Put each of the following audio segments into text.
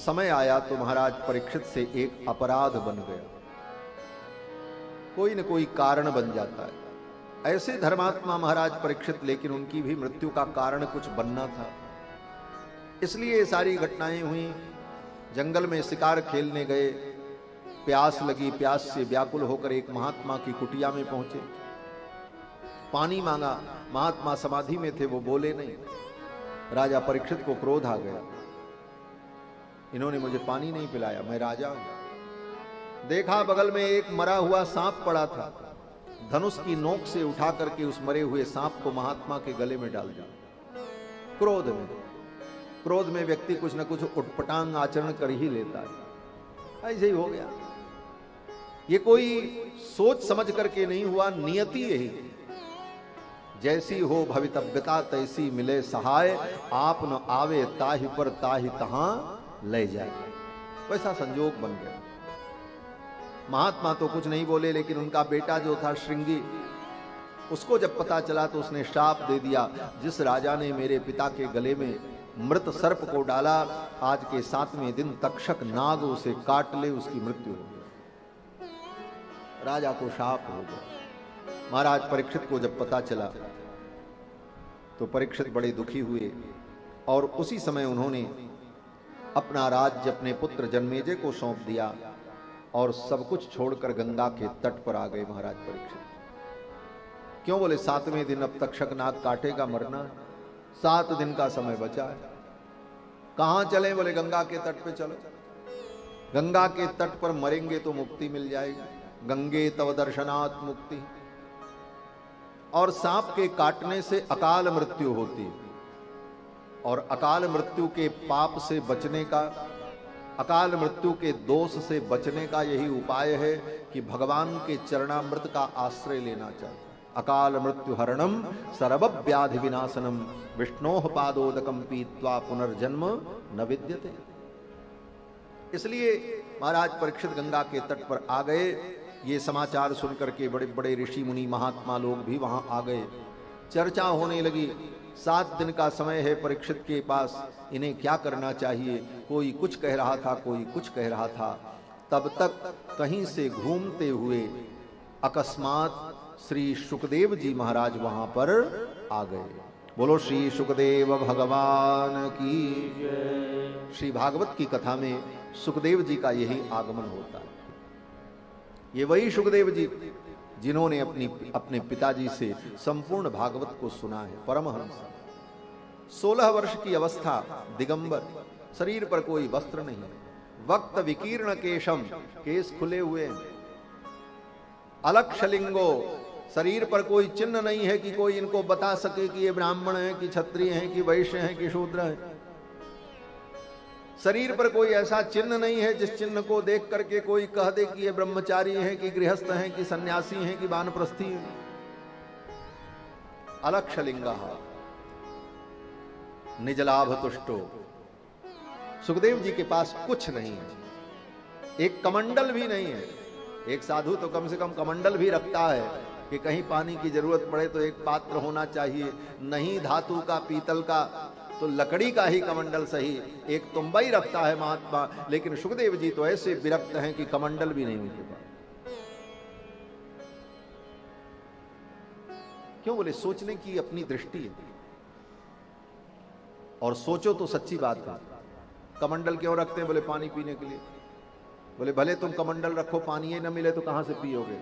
समय आया तो महाराज परीक्षित से एक अपराध बन गया। कोई न कोई कारण बन जाता है। ऐसे धर्मात्मा महाराज परीक्षित, लेकिन उनकी भी मृत्यु का कारण कुछ बनना था। इसलिए ये सारी घटनाएं हुई। जंगल में शिकार खेलने गए, प्यास लगी, प्यास से व्याकुल होकर एक महात्मा की कुटिया में पहुंचे, पानी मांगा। महात्मा समाधि में थे, वो बोले नहीं। राजा परीक्षित को क्रोध आ गया, इन्होंने मुझे पानी नहीं पिलाया, मैं राजा हूं। देखा बगल में एक मरा हुआ सांप पड़ा था, धनुष की नोक से उठा करके उस मरे हुए सांप को महात्मा के गले में डाल दिया। क्रोध में व्यक्ति कुछ न कुछ उटपटांग आचरण कर ही लेता है। ऐसे ही हो गया। ये कोई सोच समझ करके नहीं हुआ, नियति यही। जैसी हो भवितव्यता तैसी मिले सहाय, आप न आवे ताहि पर ताहि तहां ले जाए। वैसा संजोग बन गया। महात्मा तो कुछ नहीं बोले, लेकिन उनका बेटा जो था श्रृंगी, उसको जब पता चला तो उसने श्राप दे दिया, जिस राजा ने मेरे पिता के गले में मृत सर्प को डाला, आज के 7वें दिन तक्षक नाग उसे काट ले, उसकी मृत्यु हो गई। राजा को शाप हो गया। महाराज परीक्षित को जब पता चला तो परीक्षित बड़े दुखी हुए, और उसी समय उन्होंने अपना राज्य अपने पुत्र जन्मेजय को सौंप दिया और सब कुछ छोड़कर गंगा के तट पर आ गए महाराज परीक्षित। क्यों? बोले 7वें दिन अब तक्षक नाग काटेगा, मरना 7 दिन का समय बचा है। कहां चले? बोले गंगा के तट पे चलो। गंगा के तट पर मरेंगे तो मुक्ति मिल जाएगी। गंगे तव दर्शनात् मुक्ति। और सांप के काटने से अकाल मृत्यु होती है, और अकाल मृत्यु के पाप से बचने का, अकाल मृत्यु के दोष से बचने का यही उपाय है कि भगवान के चरणामृत का आश्रय लेना चाहिए। अकाल मृत्यु हरणम सर्वव्याधि विनाशनम विष्णोः पादोदकम पीत्वा पुनर्जन्म न विद्यते। इसलिए महाराज परीक्षित गंगा के तट पर आ गए। ये समाचार सुनकर के बड़े बड़े ऋषि मुनि महात्मा लोग भी वहां आ गए। चर्चा होने लगी। 7 दिन का समय है परीक्षित के पास, इन्हें क्या करना चाहिए। कोई कुछ कह रहा था, कोई कुछ कह रहा था। तब तक कहीं से घूमते हुए अकस्मात श्री सुखदेव जी महाराज वहां पर आ गए। बोलो श्री सुखदेव भगवान की। श्री भागवत की कथा में सुखदेव जी का यही आगमन होता है। ये वही सुखदेव जी जिन्होंने अपने पिताजी से संपूर्ण भागवत को सुना है। परमहंस, 16 वर्ष की अवस्था, दिगंबर, शरीर पर कोई वस्त्र नहीं, वक्त विकीर्ण केशम, केस खुले हुए, अलक्षलिंगो, शरीर पर कोई चिन्ह नहीं है कि कोई इनको बता सके कि ये ब्राह्मण है कि क्षत्रिय हैं कि वैश्य हैं कि शूद्र हैं। शरीर पर कोई ऐसा चिन्ह नहीं है जिस चिन्ह को देख करके कोई कह दे कि ये ब्रह्मचारी हैं कि गृहस्थ हैं कि सन्यासी हैं कि वानप्रस्थी हैं। अलक्षलिंगा निजलाभ तुष्टो। सुखदेव जी के पास कुछ नहीं है, एक कमंडल भी नहीं है। एक साधु तो कम से कम कमंडल भी रखता है कि कहीं पानी की जरूरत पड़े तो एक पात्र होना चाहिए, नहीं धातु का, पीतल का, तो लकड़ी का ही कमंडल सही। एक तुम्बा ही रखता है महात्मा, लेकिन सुखदेव जी तो ऐसे विरक्त हैं कि कमंडल भी नहीं उनके पास। क्यों? बोले सोचने की अपनी दृष्टि है, और सोचो तो सच्ची बात है। कमंडल क्यों रखते हैं? बोले पानी पीने के लिए। बोले भले तुम कमंडल रखो, पानी न मिले तो कहां से पियोगे?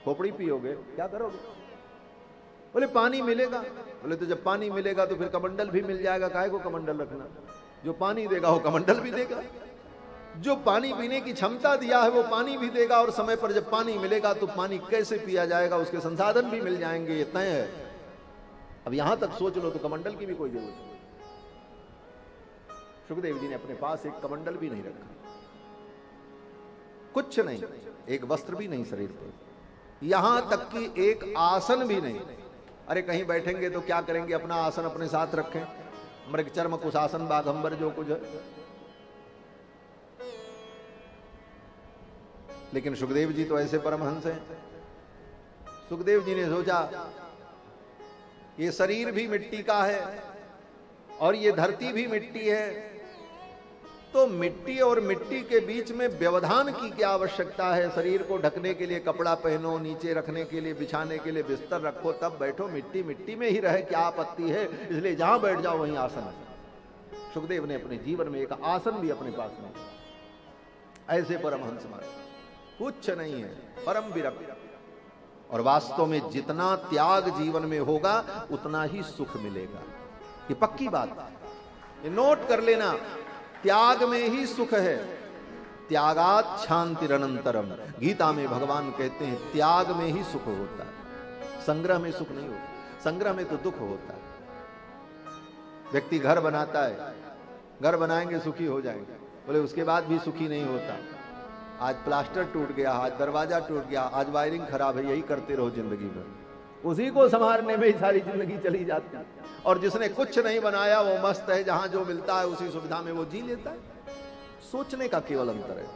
खोपड़ी पियोगे? क्या करोगे? बोले पानी मिलेगा। बोले तो जब पानी मिलेगा तो फिर कमंडल भी मिल जाएगा, काहे को कमंडल रखना? जो पानी देगा वो कमंडल भी देगा। जो पानी पीने की क्षमता दिया है वो पानी भी देगा, और समय पर जब पानी मिलेगा तो पानी कैसे पिया जाएगा उसके संसाधन भी मिल जाएंगे, ये तय है। अब यहां तक सोच लो तो कमंडल की भी कोई जरूरत नहीं। सुखदेव जी ने अपने पास एक कमंडल भी नहीं रखा, कुछ नहीं, एक वस्त्र भी नहीं शरीर पर, यहां तक कि एक आसन भी नहीं। अरे कहीं बैठेंगे तो क्या करेंगे? अपना आसन अपने साथ रखें, मृग चर्म कुशासन बाघंबर जो कुछ है। लेकिन सुखदेव जी तो ऐसे परमहंस हैं। सुखदेव जी ने सोचा ये शरीर भी मिट्टी का है और ये धरती भी मिट्टी है, तो मिट्टी और मिट्टी के बीच में व्यवधान की क्या आवश्यकता है? शरीर को ढकने के लिए कपड़ा पहनो, नीचे रखने के लिए, बिछाने के लिए बिस्तर रखो, तब बैठो। मिट्टी मिट्टी में ही रहे, क्या आपत्ति है? इसलिए जहां बैठ जाओ वहीं आसन है। सुखदेव ने अपने जीवन में एक आसन भी अपने पास नहीं। ऐसे परमहंस महाराज कुछ नहीं है, परम विरक्त। और वास्तव में जितना त्याग जीवन में होगा उतना ही सुख मिलेगा। ये पक्की बात है, ये नोट कर लेना। त्याग में ही सुख है। त्यागात शांतिरनंतरम, गीता में भगवान कहते हैं त्याग में ही सुख होता है, संग्रह में सुख नहीं होता। संग्रह में तो दुख होता है। व्यक्ति घर बनाता है, घर बनाएंगे सुखी हो जाएंगे, बोले उसके बाद भी सुखी नहीं होता। आज प्लास्टर टूट गया, आज दरवाजा टूट गया, आज वायरिंग खराब है, यही करते रहो जिंदगी भर। उसी को संभालने में ही सारी जिंदगी चली जाती है। और जिसने कुछ नहीं बनाया वो मस्त है, जहां जो मिलता है उसी सुविधा में वो जी लेता है। सोचने का केवल अंतर है।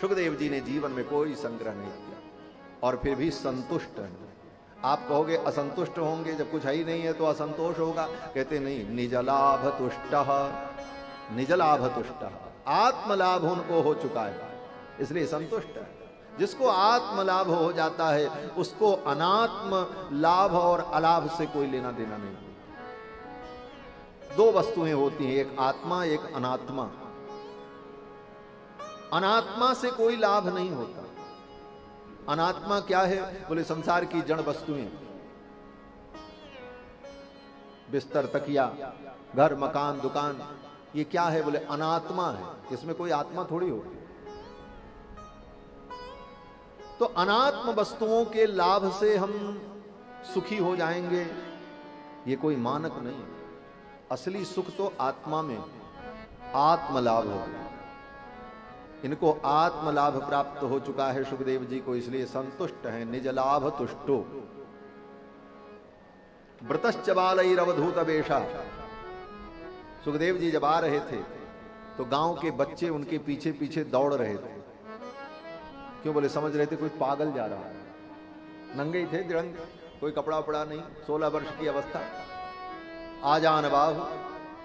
सुखदेव जी ने जीवन में कोई संग्रह नहीं किया और फिर भी संतुष्ट है। आप कहोगे असंतुष्ट होंगे, जब कुछ है ही नहीं है तो असंतोष होगा। कहते नहीं, निजलाभ तुष्ट, निजलाभ तुष्ट, आत्मलाभ उनको हो चुका है इसलिए संतुष्ट है। जिसको आत्मलाभ हो जाता है उसको अनात्म लाभ और अलाभ से कोई लेना देना नहीं। दो वस्तुएं होती हैं, एक आत्मा एक अनात्मा। अनात्मा से कोई लाभ नहीं होता। अनात्मा क्या है? बोले संसार की जड़ वस्तुएं, बिस्तर, तकिया, घर, मकान, दुकान, ये क्या है? बोले अनात्मा है। इसमें कोई आत्मा थोड़ी होगी। तो अनात्म वस्तुओं के लाभ से हम सुखी हो जाएंगे, ये कोई मानक नहीं। असली सुख तो आत्मा में आत्मलाभ होगा। इनको आत्मलाभ प्राप्त हो चुका है सुखदेव जी को, इसलिए संतुष्ट हैं। निज लाभ तुष्टो व्रतश्च बालैरवधूत वेशा। सुखदेव जी जब आ रहे थे तो गांव के बच्चे उनके पीछे पीछे दौड़ रहे थे। क्यों? बोले समझ रहे थे कोई पागल जा रहा है। नंगे ही थे, दिरंग, कोई कपड़ा वपड़ा नहीं, 16 वर्ष की अवस्था, आजान बाहु,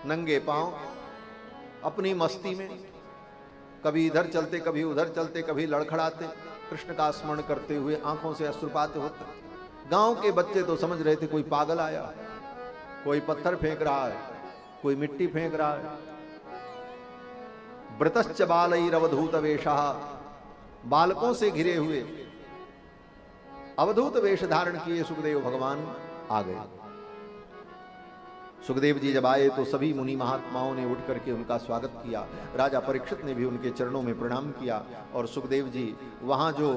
नंगे पांव, अपनी मस्ती में कभी इधर चलते कभी उधर चलते, कभी लड़खड़ाते, कृष्ण का स्मरण करते हुए आंखों से अश्रुपात होते। गांव के बच्चे तो समझ रहे थे कोई पागल आया, कोई पत्थर फेंक रहा है, कोई मिट्टी फेंक रहा है। व्रतश्च बालैरवधूत वेशः, बालकों से घिरे हुए अवधूत वेश धारण किए सुखदेव भगवान आ गए। सुखदेव जी जब आए तो सभी मुनि महात्माओं ने उठ करके उनका स्वागत किया। राजा परीक्षित ने भी उनके चरणों में प्रणाम किया। और सुखदेव जी वहां जो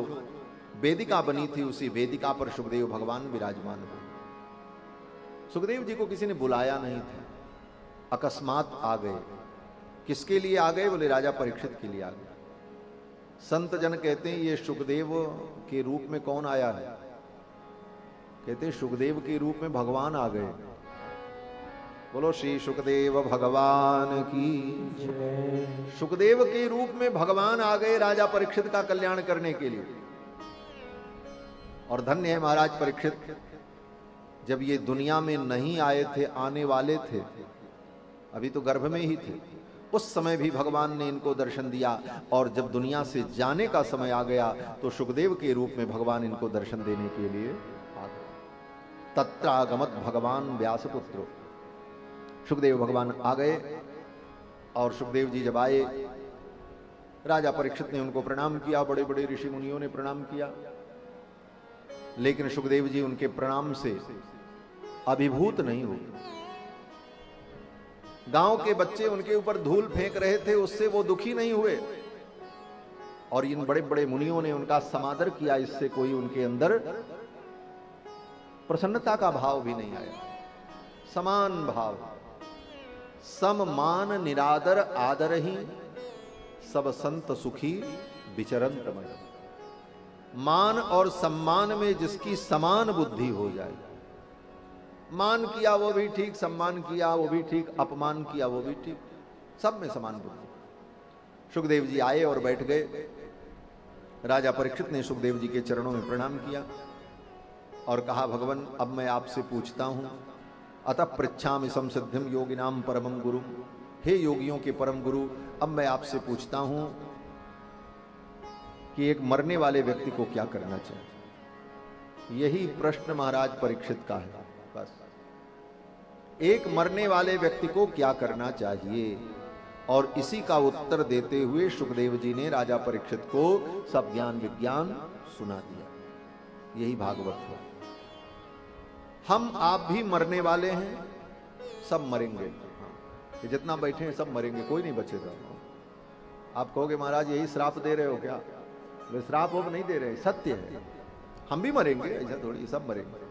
वेदिका बनी थी उसी वेदिका पर सुखदेव भगवान विराजमान हुए। सुखदेव जी को किसी ने बुलाया नहीं था, अकस्मात आ गए। किसके लिए आ गए? बोले राजा परीक्षित के लिए आ गए। संत जन कहते हैं ये सुखदेव के रूप में कौन आया है? कहते हैं सुखदेव के रूप में भगवान आ गए। बोलो श्री सुखदेव भगवान की जय। सुखदेव के रूप में भगवान आ गए राजा परीक्षित का कल्याण करने के लिए। और धन्य है महाराज परीक्षित, जब ये दुनिया में नहीं आए थे, आने वाले थे, अभी तो गर्भ में ही थे, उस समय भी भगवान ने इनको दर्शन दिया। और जब दुनिया से जाने का समय आ गया तो सुखदेव के रूप में भगवान इनको दर्शन देने के लिए आ गए। तत्रागमत भगवान व्यासपुत्रो, सुखदेव भगवान आ गए। और सुखदेव जी जब आए, राजा परीक्षित ने उनको प्रणाम किया, बड़े बड़े ऋषि मुनियों ने प्रणाम किया। लेकिन सुखदेव जी उनके प्रणाम से अभिभूत नहीं हुए। गांव के बच्चे उनके ऊपर धूल फेंक रहे थे, उससे वो दुखी नहीं हुए। और इन बड़े बड़े मुनियों ने उनका समादर किया, इससे कोई उनके अंदर प्रसन्नता का भाव भी नहीं आया। समान भाव, सम मान निरादर आदर ही सब संत सुखी विचरंत मन। मान और सम्मान में जिसकी समान बुद्धि हो जाए, मान किया वो भी ठीक, सम्मान किया वो भी ठीक, अपमान किया वो भी ठीक, सब में समान बुद्धि। सुखदेव जी आए और बैठ गए। राजा परीक्षित ने सुखदेव जी के चरणों में प्रणाम किया और कहा, भगवान अब मैं आपसे पूछता हूं, अतः पृच्छामि संसिद्धिम योगिनाम परमं गुरु। हे योगियों के परम गुरु, अब मैं आपसे पूछता हूं कि एक मरने वाले व्यक्ति को क्या करना चाहिए। यही प्रश्न महाराज परीक्षित का है। बस एक मरने वाले व्यक्ति को क्या करना चाहिए, और इसी का उत्तर देते हुए सुखदेव जी ने राजा परीक्षित को सब ज्ञान विज्ञान सुना दिया। यही भागवत है। हम आप भी मरने वाले हैं, सब मरेंगे। ये जितना बैठे हैं सब मरेंगे, कोई नहीं बचेगा। आप कहोगे महाराज यही श्राप दे रहे हो क्या? वे श्राप हो नहीं दे रहे, सत्य है। हम भी मरेंगे, ऐसा थोड़ी, सब मरेंगे।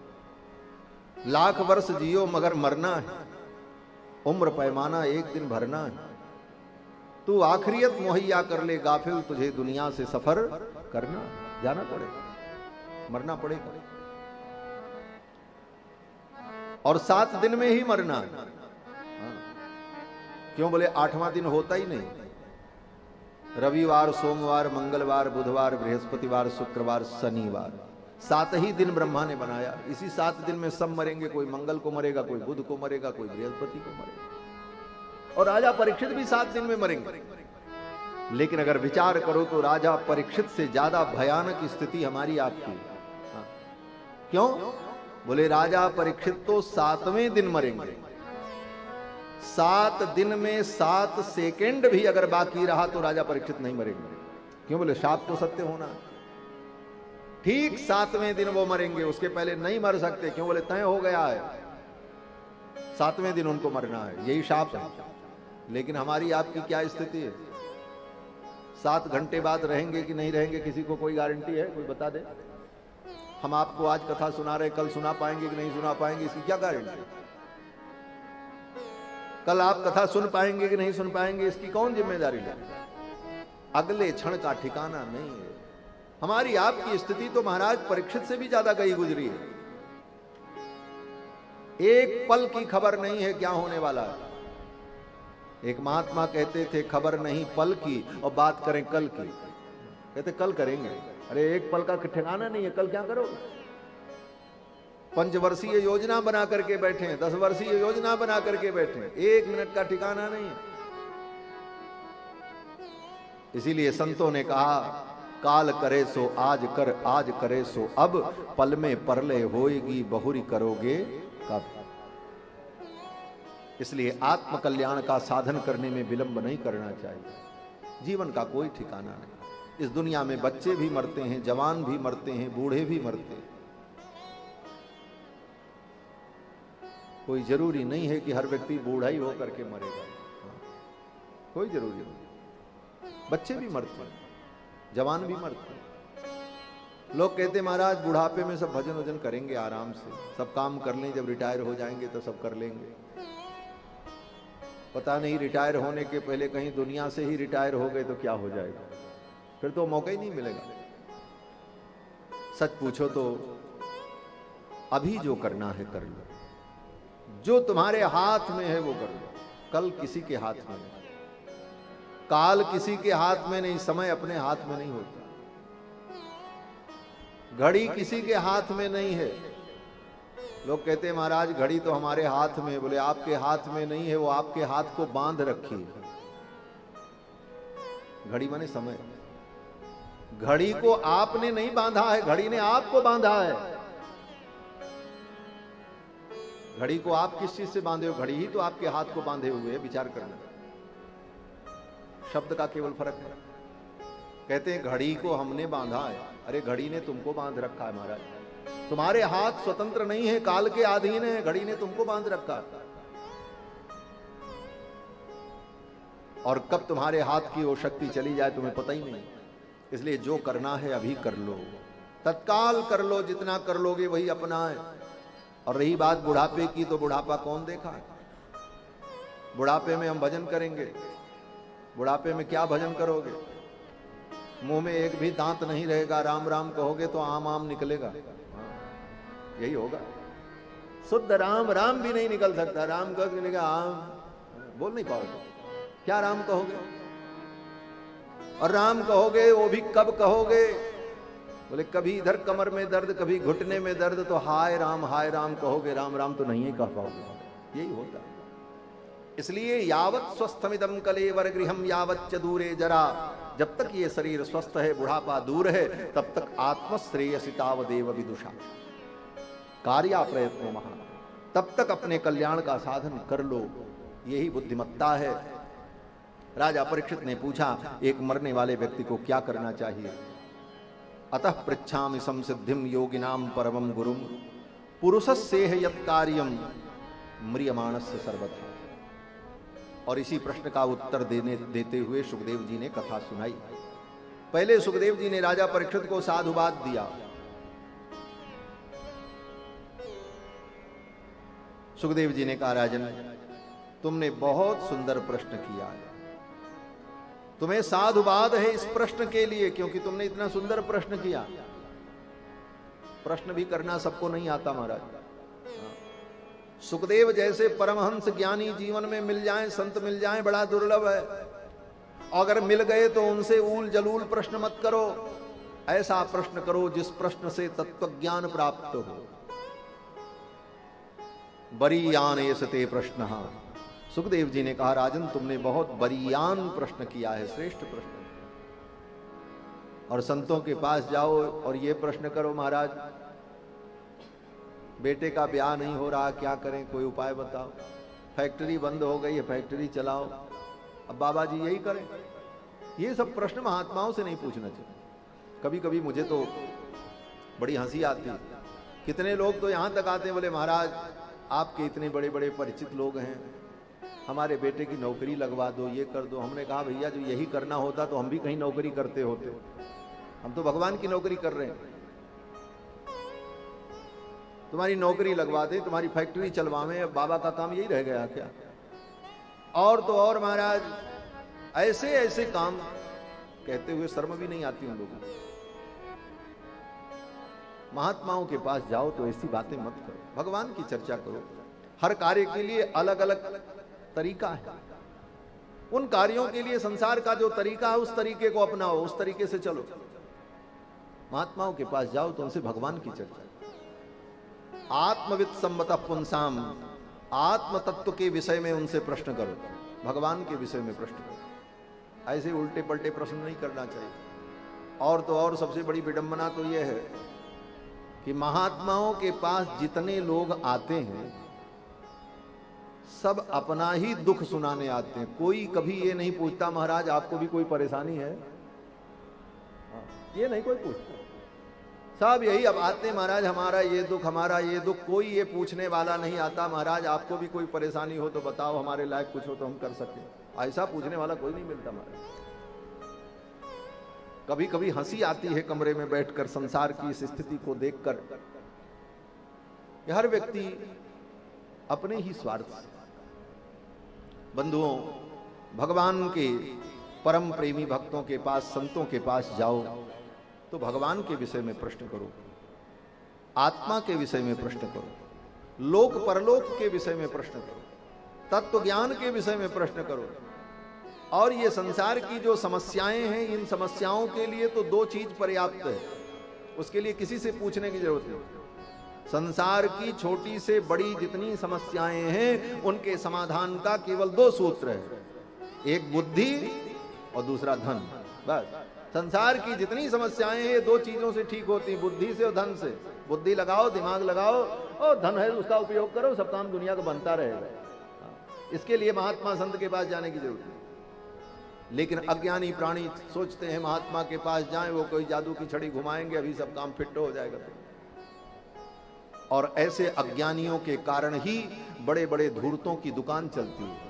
लाख वर्ष जियो मगर मरना है, उम्र पैमाना एक दिन भरना है। तू आखिरियत मुहैया कर ले गाफिल, तुझे दुनिया से सफर करना, जाना पड़ेगा, मरना पड़ेगा। और 7 दिन में ही मरना। हाँ। क्यों बोले 8वां दिन होता ही नहीं। रविवार, सोमवार, मंगलवार, बुधवार, बृहस्पतिवार, शुक्रवार, शनिवार, 7 ही दिन ब्रह्मा ने बनाया। इसी 7 दिन में सब मरेंगे। कोई मंगल को मरेगा, कोई बुध को मरेगा, कोई बृहस्पति को मरेगा। और राजा परीक्षित भी 7 दिन में मरेंगे। लेकिन अगर विचार करो तो राजा परीक्षित से ज्यादा भयानक स्थिति हमारी आपकी। हाँ। क्यों बोले राजा परीक्षित तो 7वें दिन मरेंगे। 7 दिन में 7 सेकंड भी अगर बाकी रहा तो राजा परीक्षित नहीं मरेंगे। क्यों बोले शाप तो सत्य होना है। ठीक 7वें दिन वो मरेंगे, उसके पहले नहीं मर सकते। क्यों बोले तय हो गया है, 7वें दिन उनको मरना है, यही शाप है। लेकिन हमारी आपकी क्या स्थिति है? 7 घंटे बाद रहेंगे कि नहीं रहेंगे, किसी को कोई गारंटी है? कोई बता दे। हम आपको आज कथा सुना रहे, कल सुना पाएंगे कि नहीं सुना पाएंगे, इसकी क्या गारंटी? कल आप कथा सुन पाएंगे कि नहीं सुन पाएंगे, इसकी कौन जिम्मेदारी ले? अगले क्षण का ठिकाना नहीं है। हमारी आपकी स्थिति तो महाराज परीक्षित से भी ज्यादा गई गुजरी है। एक पल की खबर नहीं है क्या होने वाला है। एक महात्मा कहते थे खबर नहीं पल की और बात करें कल की। कहते कल करेंगे। अरे एक पल का ठिकाना नहीं है, कल क्या करो? 5 वर्षीय योजना बना करके बैठे हैं, 10 वर्षीय योजना बना करके बैठे हैं, 1 मिनट का ठिकाना नहीं है। इसीलिए संतों ने कहा काल करे सो आज कर, आज करे सो अब, पल में परलय होएगी बहुरी करोगे कब। इसलिए आत्म कल्याण का साधन करने में विलंब नहीं करना चाहिए। जीवन का कोई ठिकाना नहीं। इस दुनिया में बच्चे भी मरते हैं, जवान भी मरते हैं, बूढ़े भी मरते हैं। कोई जरूरी नहीं है कि हर व्यक्ति बूढ़ा ही होकर के मरेगा। कोई जरूरी नहीं। बच्चे भी मरते हैं, जवान भी मरते हैं। लोग कहते महाराज बुढ़ापे में सब भजन वजन करेंगे आराम से, सब काम कर लें, जब रिटायर हो जाएंगे तो सब कर लेंगे। पता नहीं रिटायर होने के पहले कहीं दुनिया से ही रिटायर हो गए तो क्या हो जाएगा, फिर तो मौका ही नहीं मिलेगा। सच पूछो तो अभी जो करना है कर लो, जो तुम्हारे हाथ में है वो कर लो। कल किसी के हाथ में नहीं, काल किसी के हाथ में नहीं, समय अपने हाथ में नहीं होता, घड़ी किसी के हाथ में नहीं है। लोग कहते हैं महाराज घड़ी तो हमारे हाथ में है। बोले आपके हाथ में नहीं है, वो आपके हाथ को बांध रखी है। घड़ी माने समय। घड़ी को आपने नहीं बांधा है, घड़ी ने आपको बांधा है। घड़ी को आप किस चीज से बांधे हो? घड़ी ही तो आपके हाथ को बांधे हुए है। विचार करना, शब्द का केवल फर्क है। कहते हैं घड़ी को हमने बांधा है, अरे घड़ी ने तुमको बांध रखा है महाराज। तुम्हारे हाथ स्वतंत्र नहीं है, काल के अधीन है, घड़ी ने तुमको बांध रखा है। और कब तुम्हारे हाथ की वो शक्ति चली जाए तुम्हें पता ही नहीं। इसलिए जो करना है अभी कर लो, तत्काल कर लो, जितना कर लोगे वही अपना है। और रही बात बुढ़ापे की, तो बुढ़ापा कौन देखा है? बुढ़ापे में हम भजन करेंगे, बुढ़ापे में क्या भजन करोगे? मुंह में एक भी दांत नहीं रहेगा, राम राम कहोगे तो आम आम निकलेगा। यही होगा। शुद्ध राम राम भी नहीं निकल सकता। राम कह निकलेगा आम, बोल नहीं पाओगे। क्या राम कहोगे? और राम कहोगे वो भी कब कहोगे? बोले कभी इधर कमर में दर्द, कभी घुटने में दर्द, तो हाय राम कहोगे। राम राम तो नहीं कह पाओगे। यही होता है। इसलिए यावत स्वस्थमिदम कलेवर गृहम यावत च दूरे जरा, जब तक ये शरीर स्वस्थ है, बुढ़ापा दूर है, तब तक आत्मश्रेयसी तावदेव विदुषा कार्या प्रयत्नो महान, तब तक अपने कल्याण का साधन कर लो, यही बुद्धिमत्ता है। राजा परीक्षित ने पूछा, एक मरने वाले व्यक्ति को क्या करना चाहिए? अतः पृच्छामि संसिद्धिम योगिनाम परमम गुरुम पुरुषस्येह यत् कार्यम म्रियमाणस्य सर्वथा। और इसी प्रश्न का उत्तर देते हुए सुखदेव जी ने कथा सुनाई। पहले सुखदेव जी ने राजा परीक्षित को साधुवाद दिया। सुखदेव जी ने कहा, राजन तुमने बहुत सुंदर प्रश्न किया है, तुम्हें साधुवाद है इस प्रश्न के लिए, क्योंकि तुमने इतना सुंदर प्रश्न किया। प्रश्न भी करना सबको नहीं आता महाराज। सुखदेव जैसे परमहंस ज्ञानी जीवन में मिल जाएं, संत मिल जाएं, बड़ा दुर्लभ है। अगर मिल गए तो उनसे ऊल जलूल प्रश्न मत करो, ऐसा प्रश्न करो जिस प्रश्न से तत्वज्ञान प्राप्त हो। बरीयान एसते प्रश्न, सुखदेव जी ने कहा, राजन तुमने बहुत बरीयान प्रश्न किया है, श्रेष्ठ प्रश्न। और संतों के पास जाओ और ये प्रश्न करो, महाराज बेटे का ब्याह नहीं हो रहा, क्या करें, कोई उपाय बताओ। फैक्ट्री बंद हो गई है, फैक्ट्री चलाओ। अब बाबा जी यही करें। ये सब प्रश्न महात्माओं से नहीं पूछना चाहिए। कभी कभी मुझे तो बड़ी हंसी आती है। कितने लोग तो यहां तक आते हैं, बोले महाराज आपके इतने बड़े बड़े परिचित लोग हैं, हमारे बेटे की नौकरी लगवा दो, ये कर दो। हमने कहा भैया जो यही करना होता तो हम भी कहीं नौकरी करते होते, हम तो भगवान की नौकरी कर रहे हैं। तुम्हारी नौकरी लगवा दे, तुम्हारी फैक्ट्री चलवावे, अब बाबा का काम यही रह गया क्या? और तो और महाराज ऐसे ऐसे काम कहते हुए शर्म भी नहीं आती उन लोगों को। महात्माओं के पास जाओ तो ऐसी बातें मत करो, भगवान की चर्चा करो। हर कार्य के लिए अलग अलग तरीका है। उन कार्यों के लिए संसार का जो तरीका है उस तरीके को अपनाओ, उस तरीके से चलो। महात्माओं के पास जाओ तो उनसे भगवान की चर्चा। आत्मविद सम्मत पुंसाम, आत्म तत्व के विषय में उनसे प्रश्न करो, भगवान के विषय में प्रश्न करो। ऐसे उल्टे पलटे प्रश्न नहीं करना चाहिए। और तो और सबसे बड़ी विडंबना तो यह है कि महात्माओं के पास जितने लोग आते हैं सब अपना ही दुख सुनाने आते हैं। कोई कभी ये नहीं पूछता महाराज आपको भी कोई परेशानी है, ये नहीं कोई पूछता। सब यही अब आते महाराज हमारा ये दुख, हमारा ये दुख। कोई ये पूछने वाला नहीं आता महाराज आपको भी कोई परेशानी हो तो बताओ, हमारे लायक कुछ हो तो हम कर सके। ऐसा पूछने वाला कोई नहीं मिलता महाराज। कभी कभी हंसी आती है कमरे में बैठकर संसार की इस स्थिति को देखकर। हर व्यक्ति अपने ही स्वार्थ से। बंधुओं, भगवान के परम प्रेमी भक्तों के पास, संतों के पास जाओ तो भगवान के विषय में प्रश्न करो, आत्मा के विषय में प्रश्न करो, लोक परलोक के विषय में प्रश्न करो, तत्व ज्ञान के विषय में प्रश्न करो। और ये संसार की जो समस्याएं हैं, इन समस्याओं के लिए तो दो चीज पर्याप्त है, उसके लिए किसी से पूछने की जरूरत नहीं। संसार की छोटी से बड़ी जितनी समस्याएं हैं उनके समाधान का केवल दो सूत्र है, एक बुद्धि और दूसरा धन। बस संसार की जितनी समस्याएं हैं दो चीजों से ठीक होती, बुद्धि से और धन से। बुद्धि लगाओ, दिमाग लगाओ, और धन है उसका उपयोग करो, सब काम दुनिया का बनता रहेगा। इसके लिए महात्मा संत के पास जाने की जरूरत नहीं। लेकिन अज्ञानी प्राणी सोचते हैं महात्मा के पास जाएं, वो कोई जादू की छड़ी घुमाएंगे, अभी सब काम फिट हो जाएगा। और ऐसे अज्ञानियों के कारण ही बड़े बड़े धूर्तों की दुकान चलती है।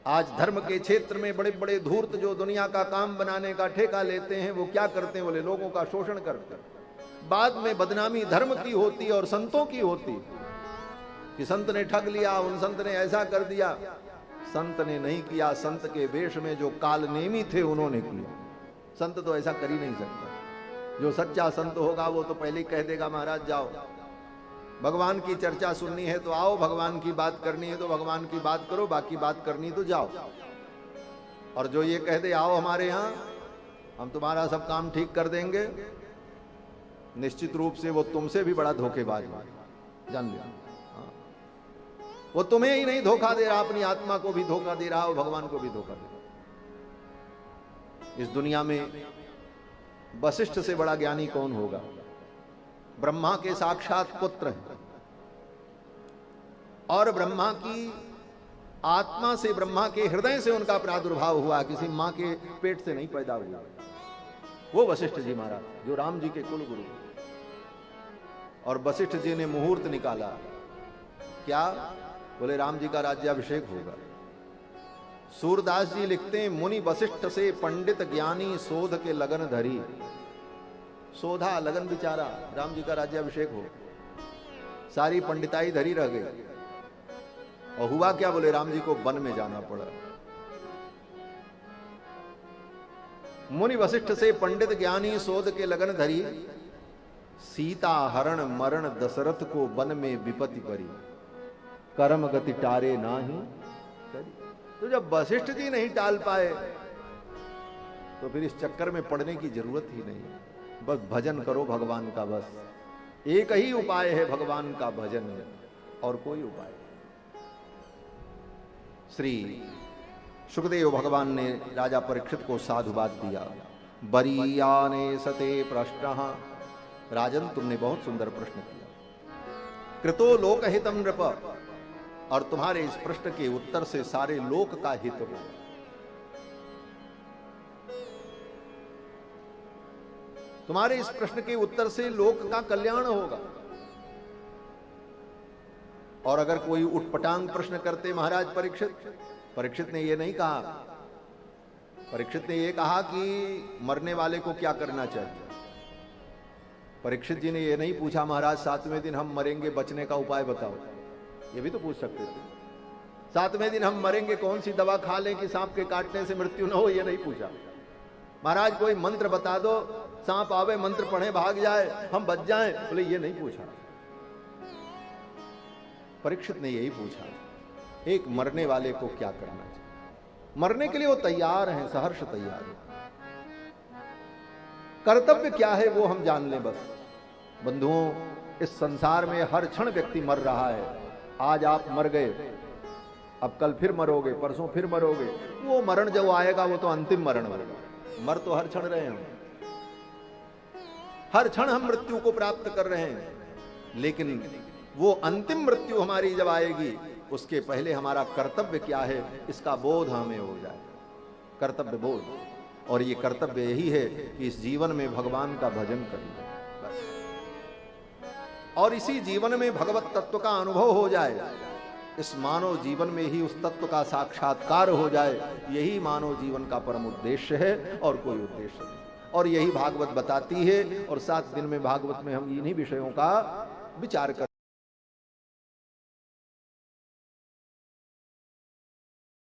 आज धर्म के क्षेत्र में बड़े बड़े धूर्त जो दुनिया का काम बनाने का ठेका लेते हैं, वो क्या करते हैं, बोले लोगों का शोषण करते हैं। बाद में बदनामी धर्म की होती और संतों की होती कि संत ने ठग लिया, उन संत ने ऐसा कर दिया। संत ने नहीं किया, संत के वेश में जो कालनेमी थे उन्होंने किया। संत तो ऐसा कर ही नहीं सकता। जो सच्चा संत होगा वो तो पहले ही कह देगा महाराज जाओ, भगवान की चर्चा सुननी है तो आओ, भगवान की बात करनी है तो भगवान की बात करो, बाकी बात करनी तो जाओ। और जो ये कह दे आओ हमारे यहाँ, हम तुम्हारा सब काम ठीक कर देंगे, निश्चित रूप से वो तुमसे भी बड़ा धोखेबाज है, जान लिया। वो तुम्हें ही नहीं धोखा दे रहा, अपनी आत्मा को भी धोखा दे रहा और भगवान को भी धोखा दे रहा। इस दुनिया में वशिष्ठ से बड़ा ज्ञानी कौन होगा? ब्रह्मा के साक्षात पुत्र हैं और ब्रह्मा की आत्मा से, ब्रह्मा के हृदय से उनका प्रादुर्भाव हुआ, किसी मां के पेट से नहीं पैदा हुआ। वो वशिष्ठ जी महाराज जो राम जी के कुल गुरु। और वशिष्ठ जी ने मुहूर्त निकाला, क्या? बोले राम जी का राज्याभिषेक होगा। सूरदास जी लिखते हैं, मुनि वशिष्ठ से पंडित ज्ञानी शोध के लगन धरी। शोधा लगन बिचारा, राम जी का राज्याभिषेक हो, सारी पंडिताई धरी रह गई। और हुआ क्या? बोले राम जी को वन में जाना पड़ा। मुनि वशिष्ठ से पंडित ज्ञानी शोध के लगन धरी, सीता हरण मरण दशरथ को वन में विपत्ति परी, कर्म गति टारे नाही करी। तो जब वशिष्ठ जी नहीं टाल पाए तो फिर इस चक्कर में पड़ने की जरूरत ही नहीं। बस भजन करो भगवान का, बस एक ही उपाय है भगवान का भजन, और कोई उपाय नहीं। श्री सुखदेव भगवान ने राजा परीक्षित को साधुवाद दिया। बरीयाने सते प्रश्न, राजन तुमने बहुत सुंदर प्रश्न किया। कृतो लोकहितम नृप, और तुम्हारे इस प्रश्न के उत्तर से सारे लोक का हित हो। तुम्हारे इस प्रश्न के उत्तर से लोक का कल्याण होगा। और अगर कोई उटपटांग प्रश्न करते महाराज परीक्षित ने यह नहीं कहा, परीक्षित ने यह कहा कि मरने वाले को क्या करना चाहिए। परीक्षित जी ने यह नहीं पूछा महाराज 7वें दिन हम मरेंगे, बचने का उपाय बताओ। ये भी तो पूछ सकते थे। 7वें दिन हम मरेंगे, कौन सी दवा खा लें कि सांप के काटने से मृत्यु न हो, ये नहीं पूछा। महाराज कोई मंत्र बता दो, सांप आवे मंत्र पढ़े भाग जाए, हम बच जाएं, बोले ये नहीं पूछा। परीक्षित ने यही पूछा, एक मरने वाले को क्या करना चाहिए। मरने के लिए वो तैयार हैं, सहर्ष तैयार हैं। कर्तव्य क्या है वो हम जान लें बस। बंधुओं, इस संसार में हर क्षण व्यक्ति मर रहा है। आज आप मर गए, अब कल फिर मरोगे, परसों फिर मरोगे। वो मरण जब आएगा वो तो अंतिम मरण होगा। मर तो हर क्षण रहे हैं, हर क्षण हम मृत्यु को प्राप्त कर रहे हैं, लेकिन वो अंतिम मृत्यु हमारी जब आएगी उसके पहले हमारा कर्तव्य क्या है इसका बोध हमें हो जाए। कर्तव्य बोध, और ये कर्तव्य यही है कि इस जीवन में भगवान का भजन करिए और इसी जीवन में भगवत तत्व का अनुभव हो जाए। इस मानव जीवन में ही उस तत्व का साक्षात्कार हो जाए। यही मानव जीवन का परम उद्देश्य है और कोई उद्देश्य नहीं। और यही भागवत बताती है। और 7 दिन में भागवत में हम इन्हीं विषयों का विचार कर